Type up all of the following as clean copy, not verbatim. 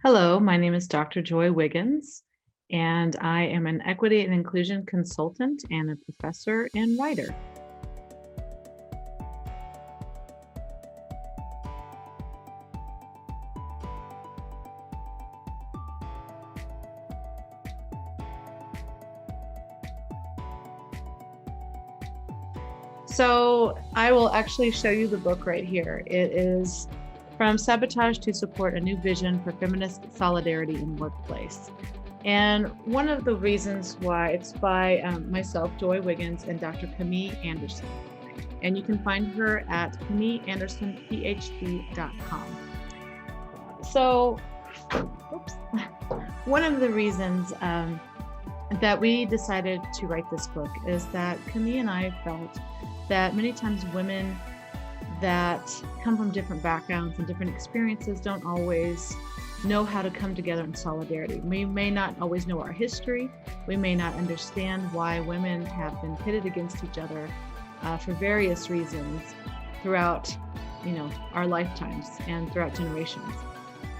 Hello, my name is Dr. Joy Wiggins, and I am an equity and inclusion consultant and a professor and writer. So I will actually show you the book right here. It is From Sabotage to Support a New Vision for Feminist Solidarity in Workplace. And one of the reasons why it's by myself, Joy Wiggins, and Dr. Camille Anderson. And you can find her at CamilleAndersonPhD.com. So, one of the reasons that we decided to write this book is that Camille and I felt that many times women that come from different backgrounds and different experiences don't always know how to come together in solidarity. We may not always know our history. We may not understand why women have been pitted against each other for various reasons throughout, our lifetimes and throughout generations.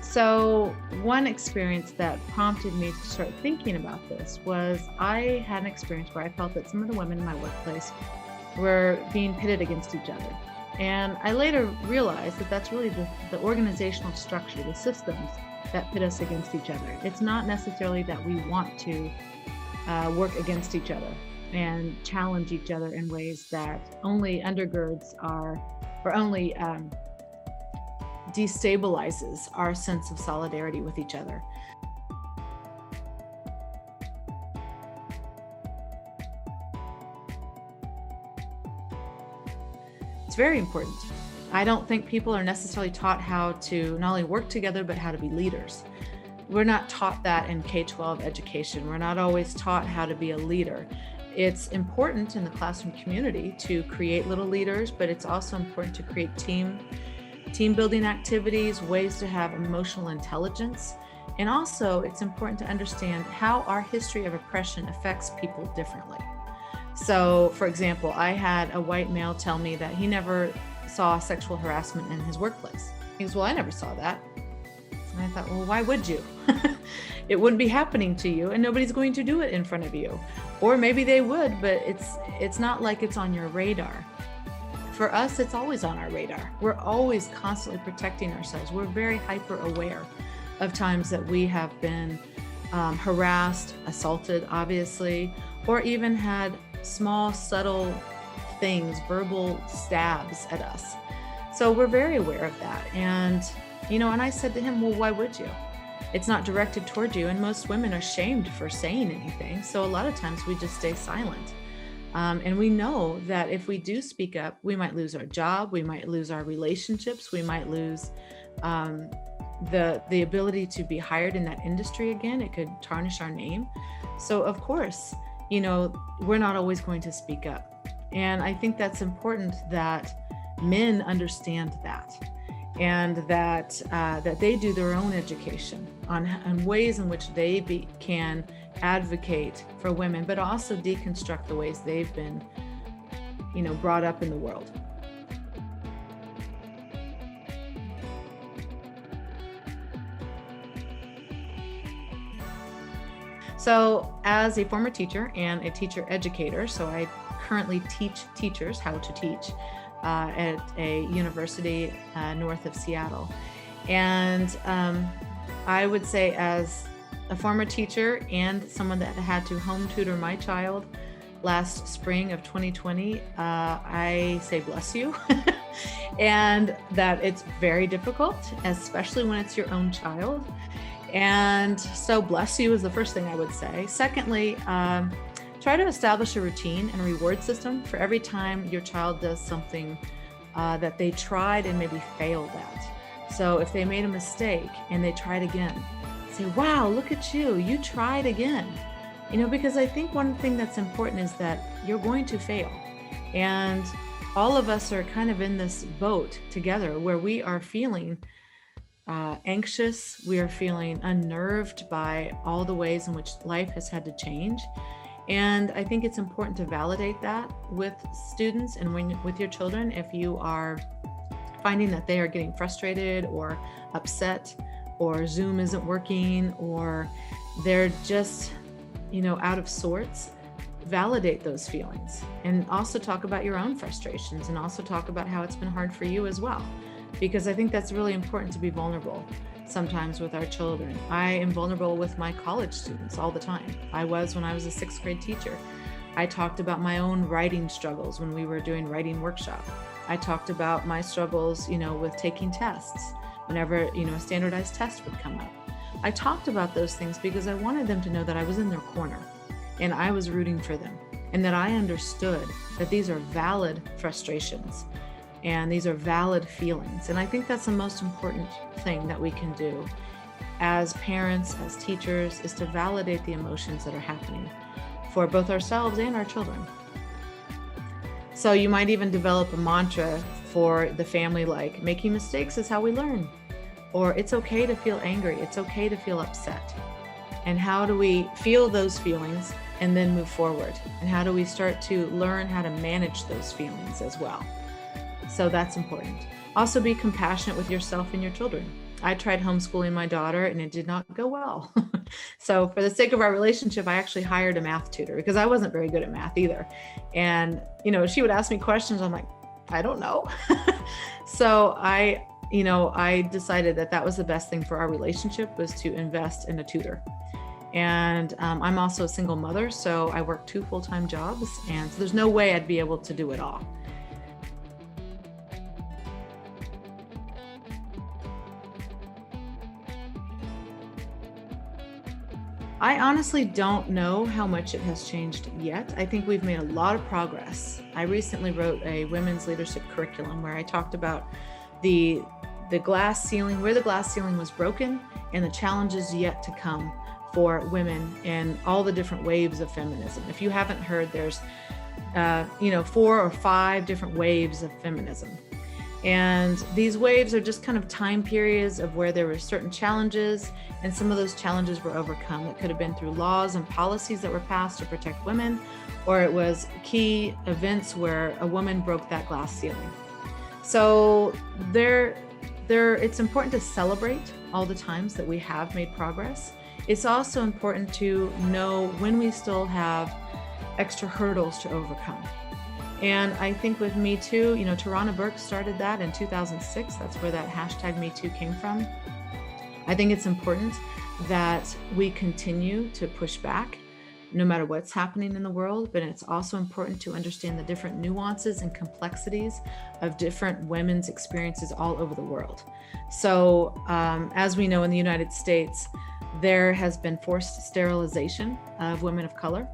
So one experience that prompted me to start thinking about this was I had an experience where I felt that some of the women in my workplace were being pitted against each other. And I later realized that that's really the organizational structure, the systems that pit us against each other. It's not necessarily that we want to work against each other and challenge each other in ways that only undergirds or only destabilizes our sense of solidarity with each other. It's very important. I don't think people are necessarily taught how to not only work together, but how to be leaders. We're not taught that in K-12 education. We're not always taught how to be a leader. It's important in the classroom community to create little leaders, but it's also important to create team building activities, ways to have emotional intelligence. And also it's important to understand how our history of oppression affects people differently. So, for example, I had a white male tell me that he never saw sexual harassment in his workplace. He goes, well, I never saw that. And I thought, well, why would you? It wouldn't be happening to you and nobody's going to do it in front of you. Or maybe they would, but it's not like it's on your radar. For us, it's always on our radar. We're always constantly protecting ourselves. We're very hyper aware of times that we have been harassed, assaulted, obviously, or even had small, subtle things, verbal stabs at us. So we're very aware of that. And, and I said to him, well, why would you? It's not directed toward you. And most women are shamed for saying anything. So a lot of times we just stay silent. And we know that if we do speak up, we might lose our job, we might lose our relationships, we might lose the ability to be hired in that industry again. It could tarnish our name. So of course, we're not always going to speak up. And I think that's important that men understand that, and that they do their own education on ways in which they can advocate for women, but also deconstruct the ways they've been, brought up in the world. So as a former teacher and a teacher educator, so I currently teach teachers how to teach at a university north of Seattle. And I would say, as a former teacher and someone that had to home tutor my child last spring of 2020, I say bless you. And that it's very difficult, especially when it's your own child. And so bless you is the first thing I would say. Secondly, try to establish a routine and reward system for every time your child does something that they tried and maybe failed at. So if they made a mistake and they tried again, say, wow, look at you, you tried again. Because I think one thing that's important is that you're going to fail. And all of us are kind of in this boat together where we are feeling anxious, we are feeling unnerved by all the ways in which life has had to change. And I think it's important to validate that with students and with your children. If you are finding that they are getting frustrated or upset or Zoom isn't working, or they're just, out of sorts, validate those feelings, and also talk about your own frustrations, and also talk about how it's been hard for you as well. Because I think that's really important, to be vulnerable sometimes with our children. I am vulnerable with my college students all the time. I was when I was a 6th grade teacher. I talked about my own writing struggles when we were doing writing workshop. I talked about my struggles, with taking tests whenever, a standardized test would come up. I talked about those things because I wanted them to know that I was in their corner and I was rooting for them, and that I understood that these are valid frustrations and these are valid feelings. And I think that's the most important thing that we can do as parents, as teachers, is to validate the emotions that are happening for both ourselves and our children. So you might even develop a mantra for the family, like, making mistakes is how we learn, or it's okay to feel angry, it's okay to feel upset. And how do we feel those feelings and then move forward? And how do we start to learn how to manage those feelings as well? So that's important. Also, be compassionate with yourself and your children. I tried homeschooling my daughter and it did not go well. So for the sake of our relationship, I actually hired a math tutor because I wasn't very good at math either. And, she would ask me questions. I'm like, I don't know. So I decided that was the best thing for our relationship, was to invest in a tutor. And I'm also a single mother, so I work 2 full-time jobs. And so there's no way I'd be able to do it all. I honestly don't know how much it has changed yet. I think we've made a lot of progress. I recently wrote a women's leadership curriculum where I talked about the glass ceiling, where the glass ceiling was broken, and the challenges yet to come for women and all the different waves of feminism. If you haven't heard, there's 4 or 5 different waves of feminism. And these waves are just kind of time periods of where there were certain challenges, and some of those challenges were overcome. It could have been through laws and policies that were passed to protect women, or it was key events where a woman broke that glass ceiling. So it's important to celebrate all the times that we have made progress. It's also important to know when we still have extra hurdles to overcome. And I think with Me Too, Tarana Burke started that in 2006. That's where that hashtag Me Too came from. I think it's important that we continue to push back no matter what's happening in the world, but it's also important to understand the different nuances and complexities of different women's experiences all over the world. So as we know, in the United States, there has been forced sterilization of women of color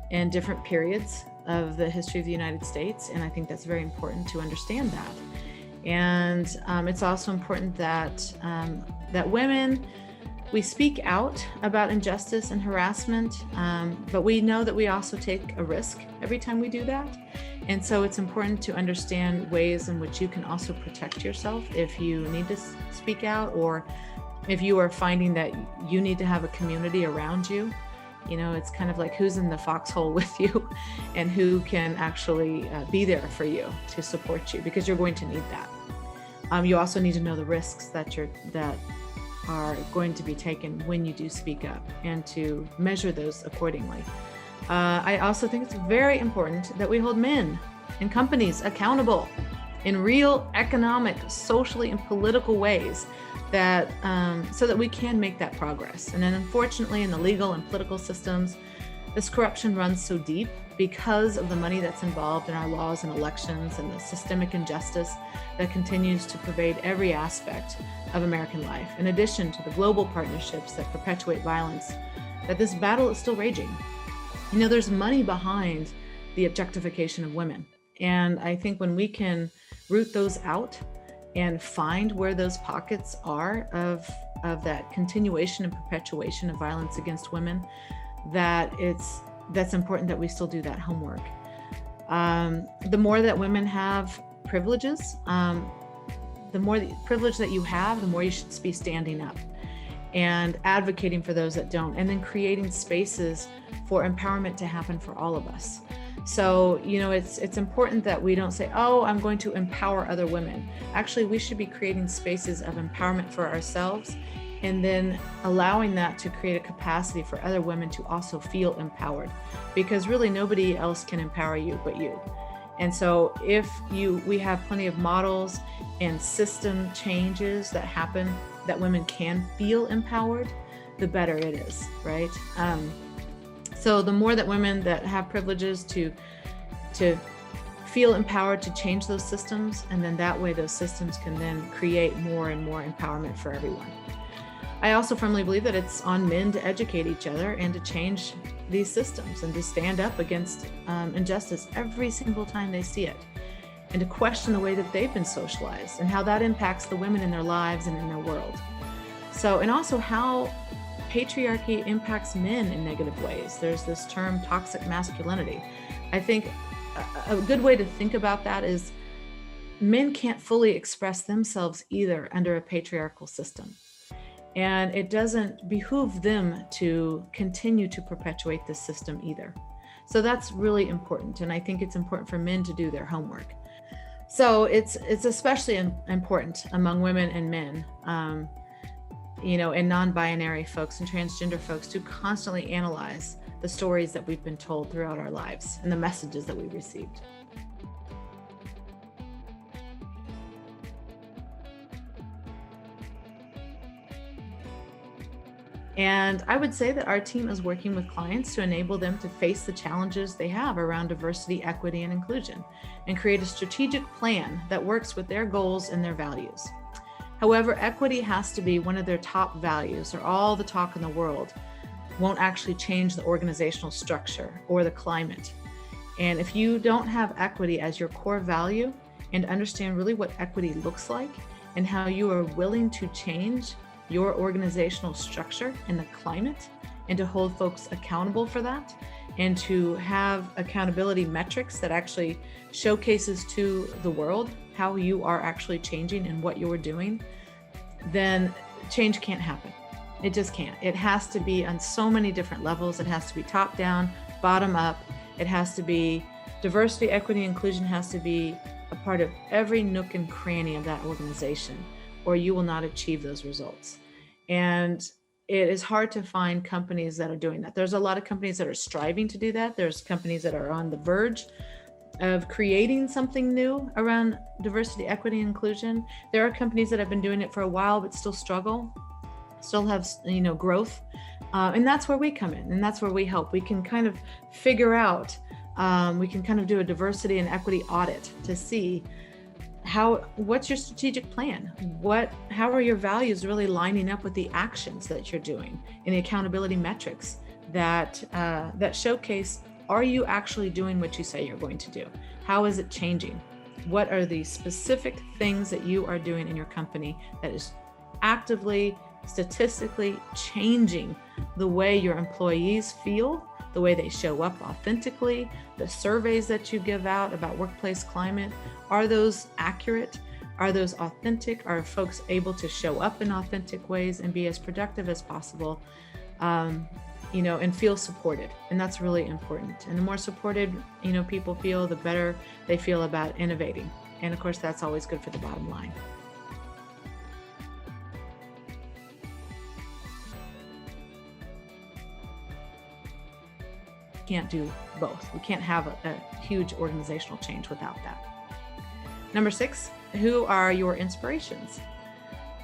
in different periods of the history of the United States. And I think that's very important to understand that. And it's also important that women, we speak out about injustice and harassment, but we know that we also take a risk every time we do that. And so it's important to understand ways in which you can also protect yourself if you need to speak out, or if you are finding that you need to have a community around you. It's kind of like who's in the foxhole with you and who can actually be there for you to support you, because you're going to need that. You also need to know the risks that are going to be taken when you do speak up, and to measure those accordingly. I also think it's very important that we hold men and companies accountable in real economic, socially, and political ways, that so that we can make that progress. And then unfortunately, in the legal and political systems, this corruption runs so deep because of the money that's involved in our laws and elections, and the systemic injustice that continues to pervade every aspect of American life, in addition to the global partnerships that perpetuate violence, that this battle is still raging. There's money behind the objectification of women. And I think when we can root those out and find where those pockets are of that continuation and perpetuation of violence against women, that's important that we still do that homework. The more that women have privileges, the more the privilege that you have, the more you should be standing up and advocating for those that don't, and then creating spaces for empowerment to happen for all of us. So, it's important that we don't say, oh, I'm going to empower other women. Actually, we should be creating spaces of empowerment for ourselves and then allowing that to create a capacity for other women to also feel empowered, because really nobody else can empower you but you. And so if we have plenty of models and system changes that happen that women can feel empowered, the better it is, right? So the more that women that have privileges to feel empowered to change those systems, and then that way those systems can then create more and more empowerment for everyone. I also firmly believe that it's on men to educate each other and to change these systems and to stand up against injustice every single time they see it, and to question the way that they've been socialized and how that impacts the women in their lives and in their world. So, and also how patriarchy impacts men in negative ways. There's this term toxic masculinity. I think a good way to think about that is men can't fully express themselves either under a patriarchal system. And it doesn't behoove them to continue to perpetuate this system either. So that's really important. And I think it's important for men to do their homework. So it's especially important among women and men, and non-binary folks and transgender folks to constantly analyze the stories that we've been told throughout our lives and the messages that we received. And I would say that our team is working with clients to enable them to face the challenges they have around diversity, equity, and inclusion, and create a strategic plan that works with their goals and their values. However, equity has to be one of their top values, or all the talk in the world won't actually change the organizational structure or the climate. And if you don't have equity as your core value and understand really what equity looks like and how you are willing to change your organizational structure and the climate, and to hold folks accountable for that, and to have accountability metrics that actually showcases to the world how you are actually changing and what you're doing, then change can't happen. It just can't. It has to be on so many different levels. It has to be top down, bottom up. It has to be diversity, equity, inclusion has to be a part of every nook and cranny of that organization, or you will not achieve those results. And it is hard to find companies that are doing that. There's a lot of companies that are striving to do that. There's companies that are on the verge of creating something new around diversity, equity, and inclusion. There are companies that have been doing it for a while, but still struggle, still have, growth. And that's where we come in, and that's where we help. We can kind of figure out, we can kind of do a diversity and equity audit to see what's your strategic plan? How are your values really lining up with the actions that you're doing, and the accountability metrics that showcase, are you actually doing what you say you're going to do? How is it changing? What are the specific things that you are doing in your company that is actively, statistically changing the way your employees feel, the way they show up authentically, the surveys that you give out about workplace climate? Are those accurate? Are those authentic? Are folks able to show up in authentic ways and be as productive as possible, and feel supported? And that's really important. And the more supported, people feel, the better they feel about innovating. And of course, that's always good for the bottom line. Can't do both. We can't have a huge organizational change without that. Number 6, who are your inspirations?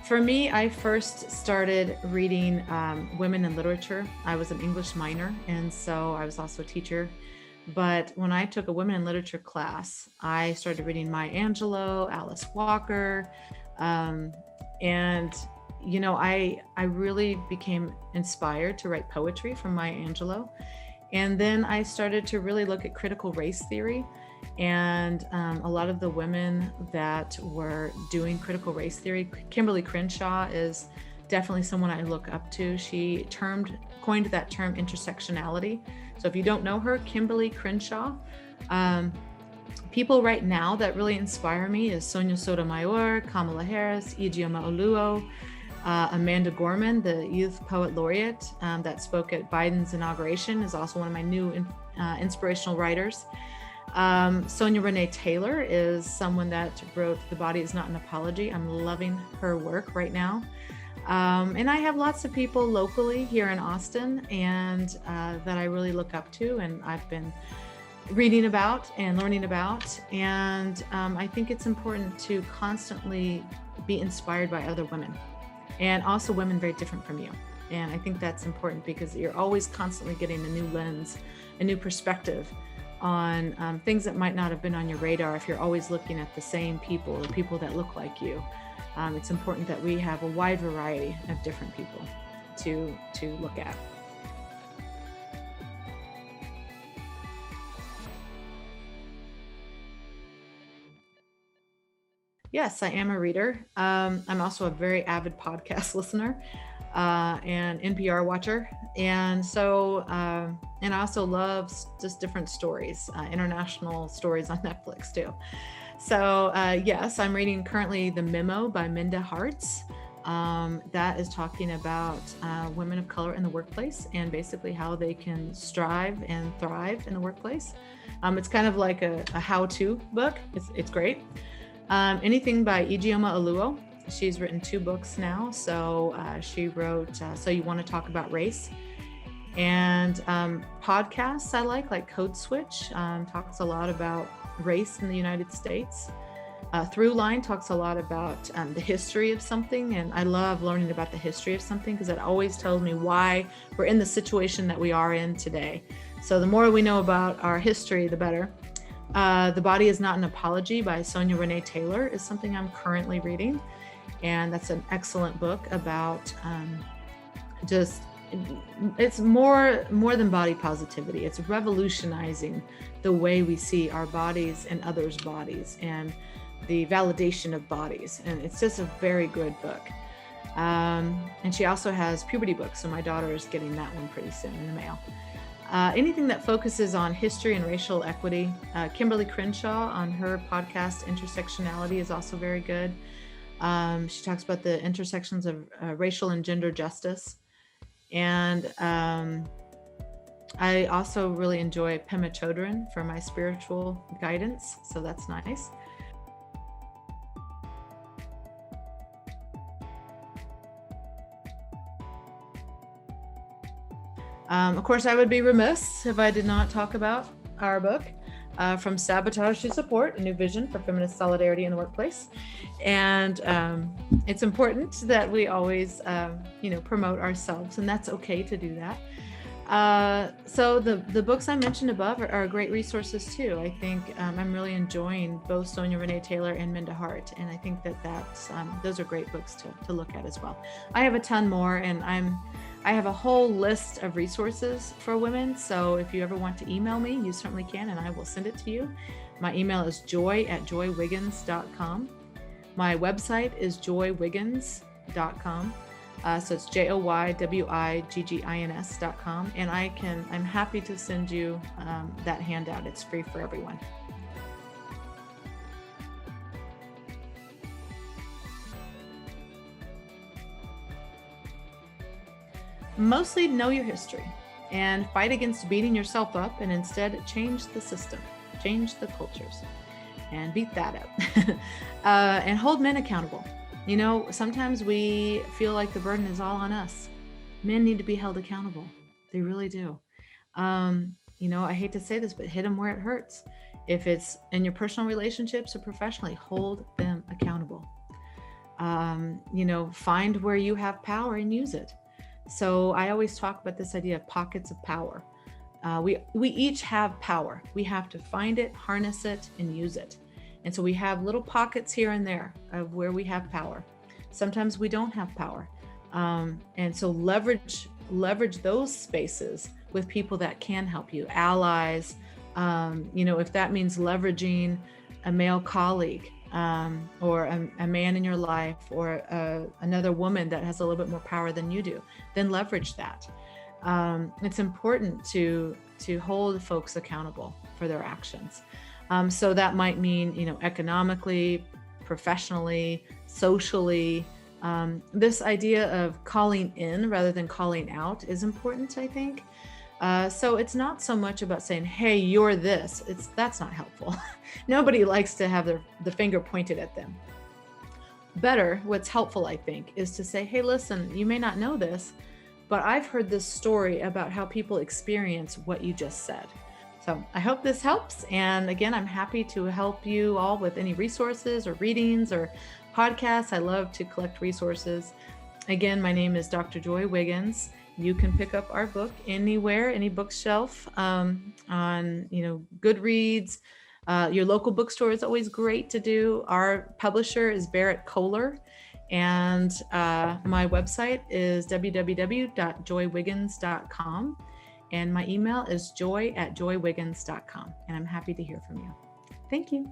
For me, I first started reading women in literature. I was an English minor, and so I was also a teacher. But when I took a women in literature class, I started reading Maya Angelou, Alice Walker, and I really became inspired to write poetry from Maya Angelou. And then I started to really look at critical race theory, and a lot of the women that were doing critical race theory. Kimberly Crenshaw is definitely someone I look up to. She coined that term intersectionality. So if you don't know her, Kimberly Crenshaw. People right now that really inspire me is Sonia Sotomayor, Kamala Harris, Ijeoma Oluo, Amanda Gorman, the Youth Poet Laureate that spoke at Biden's inauguration, is also one of my new inspirational writers. Sonia Renee Taylor is someone that wrote The Body Is Not an Apology. I'm loving her work right now. And I have lots of people locally here in Austin and that I really look up to, and I've been reading about and learning about. And I think it's important to constantly be inspired by other women, and also women very different from you. And I think that's important because you're always constantly getting a new lens, a new perspective on things that might not have been on your radar if you're always looking at the same people, the people that look like you. It's important that we have a wide variety of different people to look at. Yes, I am a reader. I'm also a very avid podcast listener and NPR watcher. And so, and I also love just different stories, international stories on Netflix too. So yes, I'm reading currently The Memo by Minda Harts. That is talking about women of color in the workplace and basically how they can strive and thrive in the workplace. It's kind of like a how-to book. It's great. Anything by Ijeoma Oluo. She's written 2 books now. So she wrote So You Want to Talk About Race. And podcasts I like Code Switch, talks a lot about race in the United States. Throughline talks a lot about the history of something, and I love learning about the history of something because it always tells me why we're in the situation that we are in today. So the more we know about our history, the better. The Body Is Not an Apology by Sonia Renee Taylor is something I'm currently reading, and that's an excellent book about it's more than body positivity. It's revolutionizing the way we see our bodies and others' bodies and the validation of bodies. And it's just a very good book. And she also has puberty books. So my daughter is getting that one pretty soon in the mail. Anything that focuses on history and racial equity. Kimberly Crenshaw on her podcast, Intersectionality, is also very good. She talks about the intersections of racial and gender justice. And I also really enjoy Pema Chodron for my spiritual guidance. So that's nice. Of course, I would be remiss if I did not talk about our book, From Sabotage to Support, A New Vision for Feminist Solidarity in the Workplace. And it's important that we always, promote ourselves, and that's okay to do that. So the books I mentioned above are great resources too. I think I'm really enjoying both Sonia Renee Taylor and Minda Hart, and I think that's those are great books to look at as well. I have a ton more, and I have a whole list of resources for women. So if you ever want to email me, you certainly can, and I will send it to you. My email is joy@joywiggins.com. My website is joywiggins.com. So it's joywiggins.com. And I'm happy to send you that handout. It's free for everyone. Mostly know your history and fight against beating yourself up, and instead change the system, change the cultures, and beat that up. And hold men accountable. Sometimes we feel like the burden is all on us. Men need to be held accountable. They really do. I hate to say this, but hit them where it hurts. If it's in your personal relationships or professionally, hold them accountable. Find where you have power and use it. So I always talk about this idea of pockets of power. We each have power. We have to find it, harness it, and use it. And so we have little pockets here and there of where we have power. Sometimes we don't have power. And so leverage those spaces with people that can help you, allies. If that means leveraging a male colleague, or a man in your life, or another woman that has a little bit more power than you do, then leverage that. It's important to hold folks accountable for their actions. So that might mean, economically, professionally, socially. This idea of calling in rather than calling out is important, I think. So it's not so much about saying, hey, you're this. That's not helpful. Nobody likes to have the finger pointed at them. better, what's helpful, I think, is to say, hey, listen, you may not know this, but I've heard this story about how people experience what you just said. So I hope this helps. And again, I'm happy to help you all with any resources or readings or podcasts. I love to collect resources. Again, my name is Dr. Joy Wiggins. You can pick up our book anywhere, any bookshelf, on, Goodreads. Your local bookstore is always great to do. Our publisher is Barrett Kohler. And my website is www.joywiggins.com. And my email is joy@joywiggins.com. And I'm happy to hear from you. Thank you.